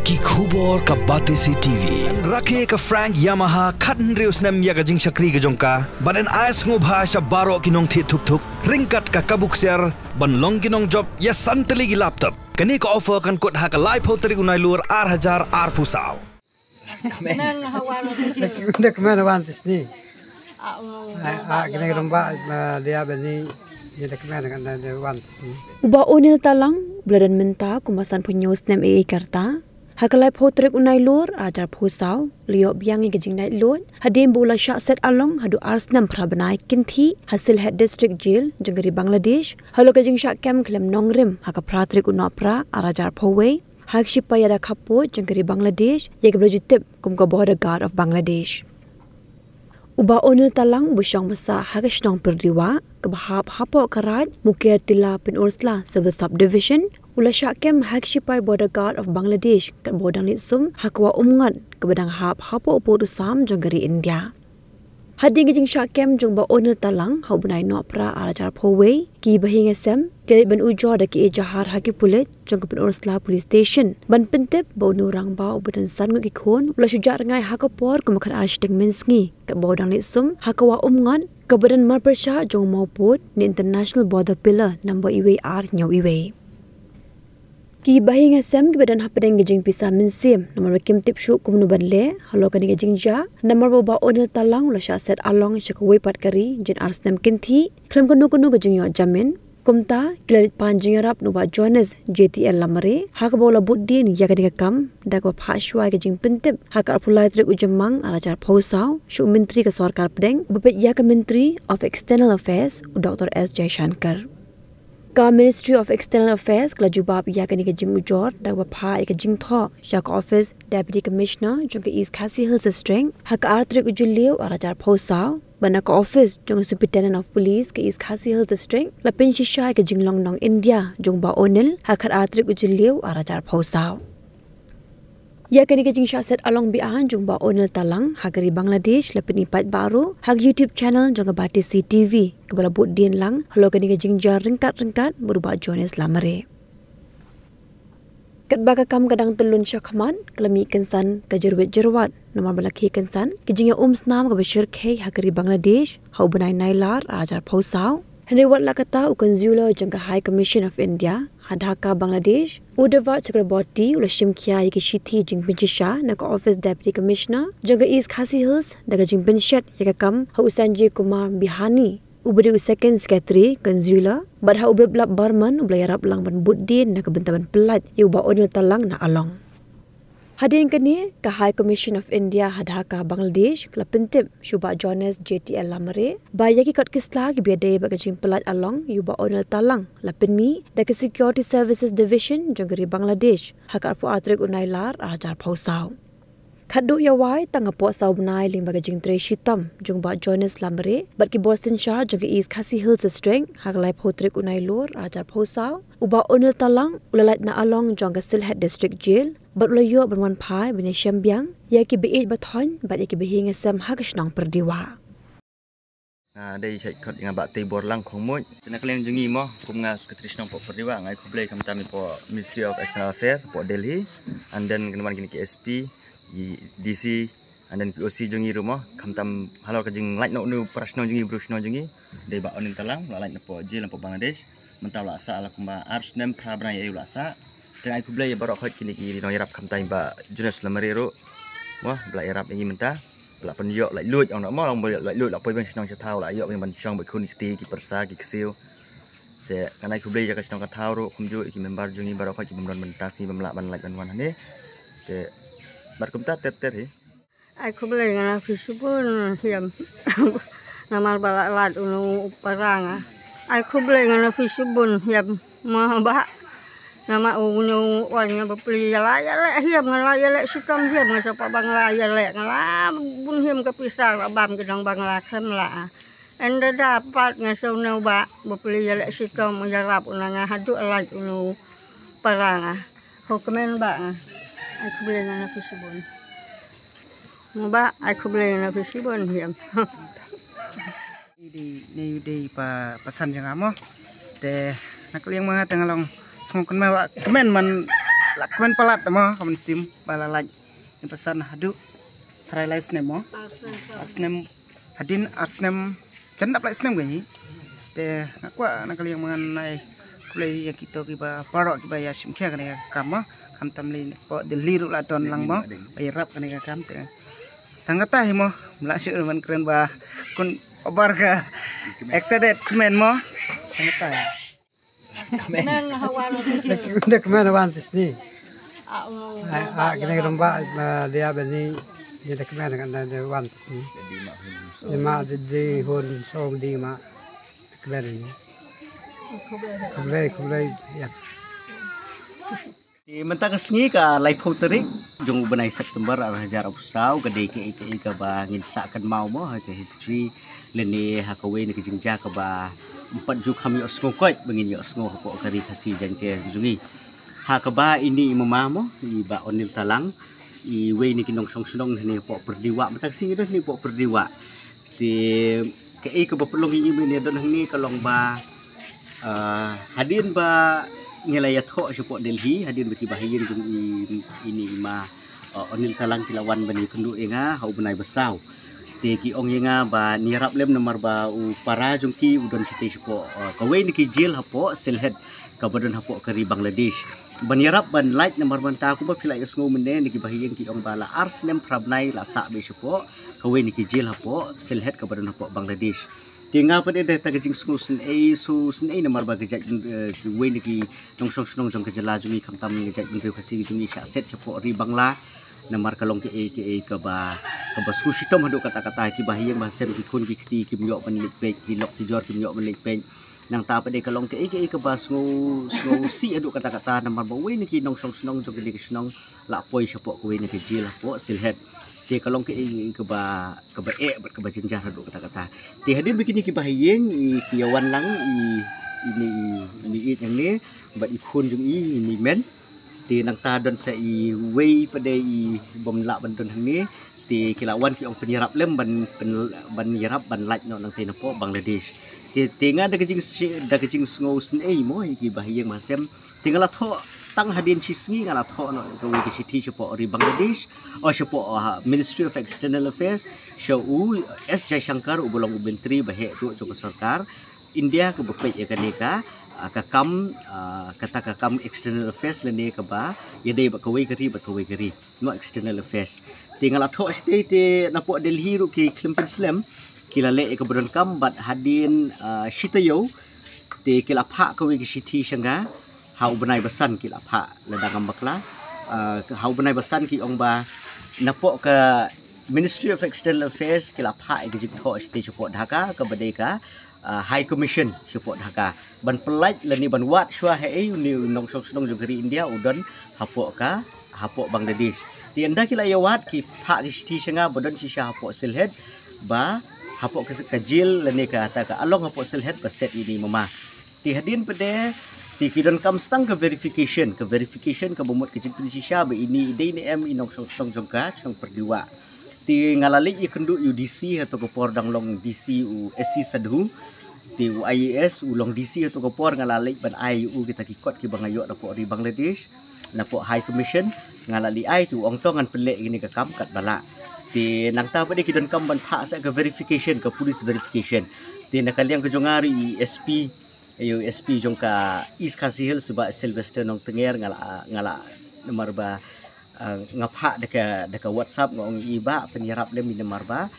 ki khubor ka Batesi TV rakhe ka Frank Yamaha khatn reus nam ya ka jing shakri ka jongka baden ais ngo bhasha baro kinong thi thuk thuk ringkat ka kabuk ser ban long kinong job ya santali gi laptop kani ka offer kan kot ha ka live hoteri unai lur ar pusau Nek mana wantis ni? Kena romba dia bani dia kemana kan dia wantis ni. Uba onil talang bladan menta kumasan punyos nem karta. Hakalai potrik unai lur ajar pusau liok biangi gejing nai lur hadim bula syak set along hadu arsnam prabanai kinthi hasil head district jail jengari Bangladesh halo gejing syak kem klem nongrim haka pratrik unapra arajar powe hak shipaya da kapo jengari Bangladesh ye gebelajutip kum ka border guard of Bangladesh. Uba onil talang busyang masa hagashnong perdiwa kebahap hapo karat mukir tila pin ursla civil subdivision ula syakem hak shipai border guard of Bangladesh kat bodang litsum hakwa umngat kebadang hap hapo upo dusam jengari India. Hading gejing syakem jong ba onil talang hau bunai nopra arajar powe ki bahing SM kelit ban ujo da ki jahar haki pulit jong pin ursla police station ban pentip ba nurang ba ubadan san ngi khon ula syujak rengai hakapor kemakan arshting mensngi kat bodang litsum hakwa umngat kebadan marpersha jong mauput ni international border pillar number IWR nyaw IW. Ki bahing asam ki badan hapadeng gejing pisah mensim nomor kim tip syuk kumnu banle halo kani gejing ja nomor ba onil talang la syaset along syakwe pat kari jin arsnam kinthi klem kunu gejing yo jamin kumta kilalit panjing rap nuba Jonas JTL lamare hak bola buddin ya kani kam dak ba phashwa gejing pentip hak apulai trik ujemang arajar pausau syuk menteri ke sarkar pedeng bepet ya ke menteri of external affairs Dr. S Jaishankar. Ka Ministry of External Affairs kala jubab ya kani ke jing ujor dak ba pha ke jing tho syak office deputy commissioner jong ke East Khasi Hills Strength hak artrik ujulio arajar pausau bana ka office jong superintendent of police ke East Khasi Hills Strength la pin shisha ke jing long nong India jong ba onil hak artrik ujulio arajar pausau. Ya kani ke jing syaset along bi'an jong ba onil talang hagari Bangladesh la penipat baru hak YouTube channel jong Batesi TV kebala bud dien lang halo kani ke jing jar ringkat berubah Jonas lamare. Kat baka kam kadang telun syakman kelami kensan ke jerwet nomor balaki kensan ke jing snam ke bashir khe hagari Bangladesh hau benai nailar ajar pausau Henry Watla kata ukan zula jong High Commission of India Dhaka Bangladesh Udawa Chakraborty ula shimkia yaki shithi jing pinchisha naka office deputy commissioner jaga East Khasi Hills daga jing pinchat yaka kam ha Sanjay Kumar Bihani ubari second secretary kanzula badha ube blab barman ublayarap lang ban buddin naka bentaban pelat yuba onil talang na along. Hadin kani ka High Commission of India Dhaka Bangladesh kala pentip syuba Jonas JTL lamare ba yaki kot kisla ki biade ba jing pelat along yuba onil talang la penmi da ke Security Services Division jongari Bangladesh hakar pu atrik unailar ajar pausau. Khadu yawai tanga po sau benai ling ba jing tre shitam jong ba Jonas lamare bat ki Boston Shah jong East Khasi Hills Strength haklai potrik unai lor ajar pausau uba onil talang ulalat na along jong ka Silhet District Jail bat ulayo berman pai bini syambiang yaki beid bathon bat yaki behinga sam hagashnang perdiwa. Đây sẽ có những bạn tây bor lang không muốn cho nên kalian jungi mo kum nga sekretariat po perdiwa ngai ko play kam tami po Ministry of External Affairs po Delhi and then kenaman kini KSP DC and then POC jungi rumah kam tam halo ka jing light no nu prashno jungi brushno jungi dei ba onin talang la light po jail po Bangladesh mentau la sa ala kumba ars nem prabra ye la sa dan aku play barok khot kini ki no yarap kam tam ba Jonas lamarero mo bla yarap ini menta là phần dọ lại lùi ông nó mò ông lại lùi là bên trong thao lại dọ bên trong bị khôn tí cái persa cái siêu thì cái này cũng đây ra cái trong cái thao rồi không vui cái member jungi baru kau cuma mình tasi memlak ban lại ban wan này thì bắt công tác tết thì ai cũng đây là Facebook hiểm nama balak lat unu parang ai cũng đây là Facebook hiểm mà bác nama unu orangnya beli ya lek hiam ngala ya lek sitam hiam ngasapa bangla ya lek ngala bun hiam kepisah bam gedang bangla kem la enda dapat ngasau nau ba beli ya lek sitam ya rap unanga hadu alai unu paranga ho kemen ba ai ku beli ngana fisibun ba ai ku beli ngana fisibun hiam di pesan yang kamu deh nak liang mah tengah long sengkan mah kemen man lakman palat mo kaman sim balalaj ni pesan hadu try snem mo snem hadin snem cendap lai snem gani te ngakwa nakali yang mengenai kulai yang kita kiba parok kiba ya sim kya kani kama kam tamli po deliru la don lang mo ay rap kani kam te tangata mo melasyuk man keren ba kun obar ka excited men mo tangata Nek kemana wantis ni? Kena rumba dia bani dia kemana kan dia wantis ni. Lima di hon som di ma kemana ni? Kublai ya. Di mentang sengi ka lai terik jong benai September hajar usau ke deke ke ba ngin sakan mau mo ke history leni hakawe ni ke jingja ke ba 4 ju kami osngokoi bengin yo osngo po kari kasih jangke jungi ha ka ba ini mama mo i ba onil talang i we ni kinong song ni po perdiwa mentang sing itu ni po perdiwa ti ke ke ba pelong ini ni don ni kalong ba hadin ba ngelaya tho po Delhi hadin beki bahayin jung ini ma onil talang tilawan bani kendu enga hau benai besau ki ong yenga ba nirap lem nomor ba u para jungki udon site po kawe ni ki jail hapo selhead ka badon hapo kari Bangladesh ban yarap ban light nomor ban ta ku ba pilai sngo mende ni ki bahiyen ki ong bala ars lem prabnai la sa be po kawe ni ki jail hapo selhead ka badon hapo Bangladesh tinga pa de ta gajing sngo sun e nomor ba gajak we ni ki nong song jong ka jala jungi kamtam ni gajak bingre kasi jungi sha set po ri Bangla namar kalong ke ke ba sushi tom hadu kata-kata ki bahiyang bahasem ki kun ki kti ki myok menlik pek ki lok ti jor ki myok menlik pek nang ta pa de kalong ke ba sngo si hadu kata-kata namar ba we ni ki nong song snong jog ki snong la poi syapo ko we ni ki jil po silhet ti kalong ke ba ke ba jenjar hadu kata-kata ti hadin begini ki bahiyang ki yawan lang ini yang ni ba ikun jung ini men ti nang ta don sa i wei pada i bom la ban don hang ni ti kilawan ki ong penyerap lem ban nyerap ban laj no nang te po Bangladesh ti tinga da kejing sngo sen ei mo ki bahiyang masem tinggal tho tang hadin sisngi ngala tho no ko wi ki ti po ri Bangladesh o po Ministry of External Affairs sho u S Jaishankar u bolong ubentri bahe tu joko sarkar India ke bepek ya kaneka kakam external affairs lene ka ba yade ba kawai gari no external affairs tinggal atho state na po Delhi ru ki Klimpin Slam kilale ka bodon kam bat hadin shitayo te kilapha kawai ki shiti shanga hau benai basan kilapha ladang bakla hau benai basan ki ong ba na po ka Ministry of External Affairs kilapha ki jitho state support Dhaka ka badeka High Commission support Dhaka ban pelaj lani ban wat shwa he ni nong song jogeri India udon hapo Bangladesh ti anda kila yawat ki pha ki ti sanga bodon si sha hapo silhead ba hapo ka jil lani ka ta ka along hapo silhead ba set ini mama ti hadin pede ti kidon kam stang ke verification ka bomot ke jing si sha ba ini ide ni em inong song jongka song perdiwa ti ngalali i kendu UDC atau kopor dang long DC u SC Sadhu ti u IAS u long DC atau kopor ngalali ban IU kita kikot ki bangayo na po ri Bangladesh na po High Commission ngalali ai tu ong tongan pelek gini ka kam kat bala ti nang ta pade kidon kam ban pha sa ka verification ka police verification ti nakaliang ke jongari SP USP jong ka East Khasi Hills ba Sylvester nong tenger ngala nomor ba ngapha deka WhatsApp ngong iba penyerap lem ni marba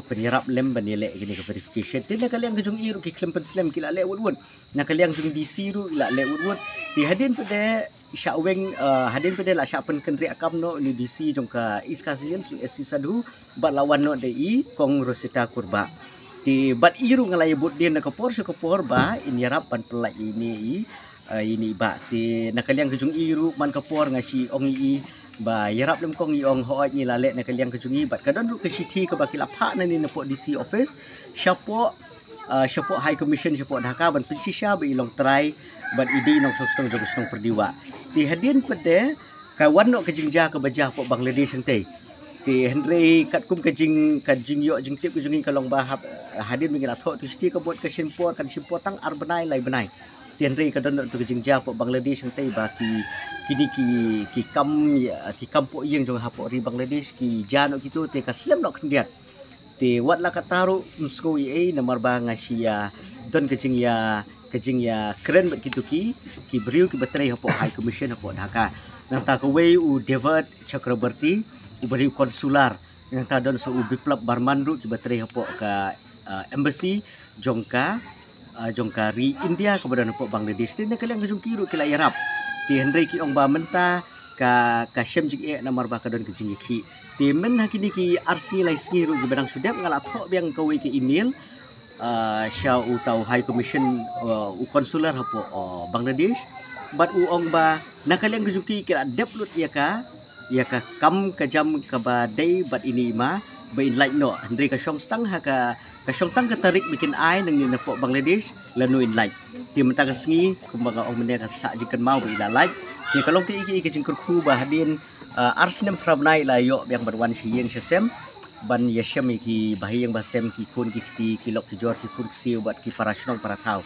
penyerap lem banile gini ke verification tin kalian ke jung iru ki Klimpin Slam kila le wud na kalian jung DC ru ila le wud di hadin pede syaweng hadin pede la syapen kendri akam no ni DC jong ka East Khasi Hills SC Sadhu bat lawan no dei kong Rosita Kurba ti bat iru ngalai bud din na kapor ba inyarap ban pelai ini ba ti nakaliang kejung iru man kapor ngasi ong ba yarap lem kong iong hoat ni lalek nakaliang kejungi bat kadon ru ke city ke bakil apa nani na po DC office syapo High Commission syapo Dhaka ban pensi sya ba ilong try ban ide nong song jog perdiwa ti hadin pede kawan no kejingja ke bajah po Bangladesh ente ti Henry kat kum kejing yo jing tip kejungi kalong bahap hadin mingin atho tu sti ke buat ke simpor kan simpor tang ar benai lai benai tiền ri cái đó từ cái chính gia bộ Bangladesh sang tây và ki kam po yang jong hapo ri Bangladesh ki jano gitu te ka slam nok ndiat te wat la kataru msko ye namar ba ngasia don kejing ya keren bet gitu ki beriu ki batrai hapo high commission hapo Dhaka nang ta ko we u David Chakraborty u beriu konsular nang ta don so u Biplab Barmandu ki batrai hapo ka embassy jongka ri India kepada hapo Bangladesh ni kalian kejung kiru ki la yarap ti Henry ki ong ba menta ka shem jing e namar ba ka don kejing ki ti men hakini ki RC lai skiru ki badang sudap ngala tho biang ka we ki email sya u tau high commission u konsular hapo Bangladesh bat u ong ba na kalian kejung ki kira deplut ya ka kam ka jam ka ba day bat ini ma bain like no Henry ka syong stang ha ka syong tang ka tarik bikin ai nang ni napo Bangladesh lanu in like ti menta ka sngi kumbaga ong mene ka sa jikan mau ba ila like ni kalong ki iki jing kurku ba hadin arsnem prabnai la yo yang berwan siyeng sesem ban yesem ki bahiyang basem ki kun ki lok ki jor ki kun siu bat ki parasnong para tau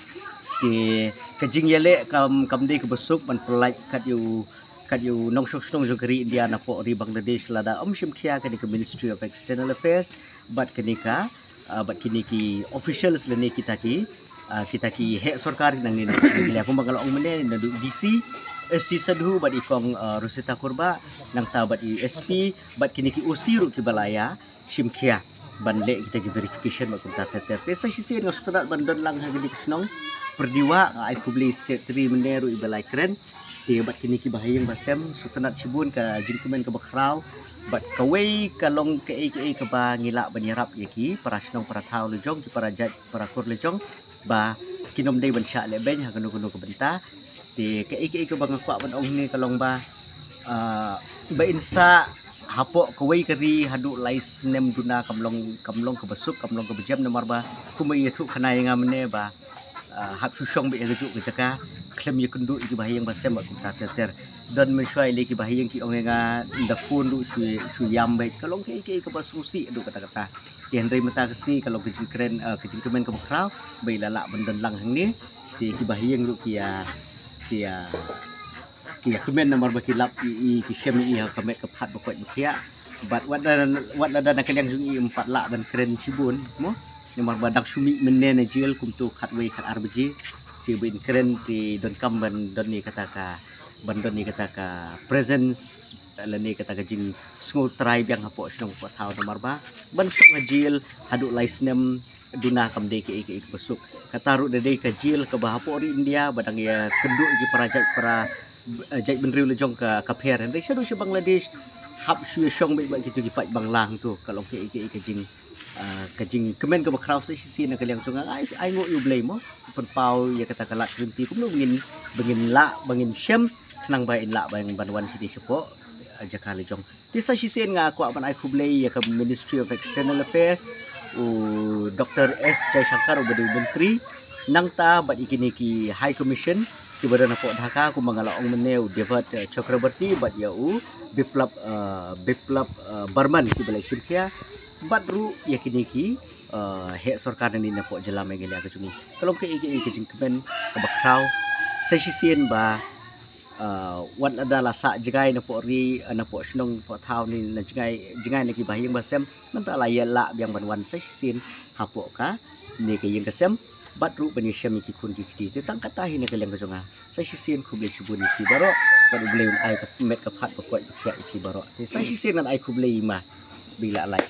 ki kejing yele kam de ke besuk ban pelai kat yu nong sok jong keri India napo ri Bangladesh lada shim khia ka ke Ministry of External Affairs bat kenika bat kini ki officials lene kita ki he sarkar nang ni la ko magal ong mene na DC SC sadhu bat ikong Rosita Kurba nang ta bat SP bat kini ki usiru ki balaya shimkhia ban le kita ki verification mak ta te sa sisi ng sutra bandon lang ha gidi knong perdiwa ai public secretary meneru ibalai keren ti bat kini ki bahayang basem sutanat sibun ka jinkumen ka bakrau bat kawai kalong ke ka ba ngila banyarap yaki para snong para thau lejong ki para jat para kur lejong ba kinom dei ban sha le ben ha kanu ka benta ti ke ka ba ngakwa ban ong ni kalong ba insa hapo kawai kari hadu lais nem duna kamlong ka basuk kamlong ka bejam namar ba kumai thu khanai ngamne ba hap susong be rujuk ke jaka klem ye kundu ki bahayang basem ba ta ter don mensyai le ki bahayang ki onga the phone du su yam be kalong ke ka basusi du kata-kata ki Henry mata kesni kalau kejing keren kejing kemen ke bakrau be lala bendon lang hang ni ti ki bahayang du ki kemen nomor baki lap ki shem i ha kamet ka phat ba ko khia bat wat da kalian jungi 4 lak dan keren sibun mo nomor badak sumi menen jil kumtu khatwei khat arbji ti bin keren ti don kam ban don ni kata ka presence lani kata ka jing small tribe yang hapo snong pot hau nomor ba ban sok jil hadu laisnem duna kam de ki besuk kataru de ka jil ke bahapo ri India badang ya kendu ki para jai benriu lejong ka pher Henry syadu si Bangladesh hap shu shong be ba gitu ki pat banglang tu kalau ke kajing kemen ke bakrau sa sisi na kaliang sungang ai ngo yu blame mo pun pau ya kata kalat rinti kum bangin shem nang ba in la ba yang banwan sidi sepo jakale jong ti sa sisi nga ko ban ai kublay ya ka Ministry of External Affairs u Dr. S Jaishankar ubadi menteri nang ta bat ikini ki High Commission ki badan hapo Dhaka ku mangala ong meneu David Chakraborty bat ya u Biplab Barman ki balai shimkhia badru yakini ki he sarkar ni na po jala megeli aga chungi kalong ke jing kemen ka bakrau sa sisien ba wat ada lasa jigai na po ri na po snong po thau ni na jigai na ki bahiyang basem manta la yala biang banwan sa sisien hapo ka ni ke yeng kasem badru bani syam ki kun ki ti tang katahi na keleng ka chunga sa sisien kuble chubun ki baro kad uble ai ka met ka phat ba ko ki baro sa sisien nan ai kuble ma bila like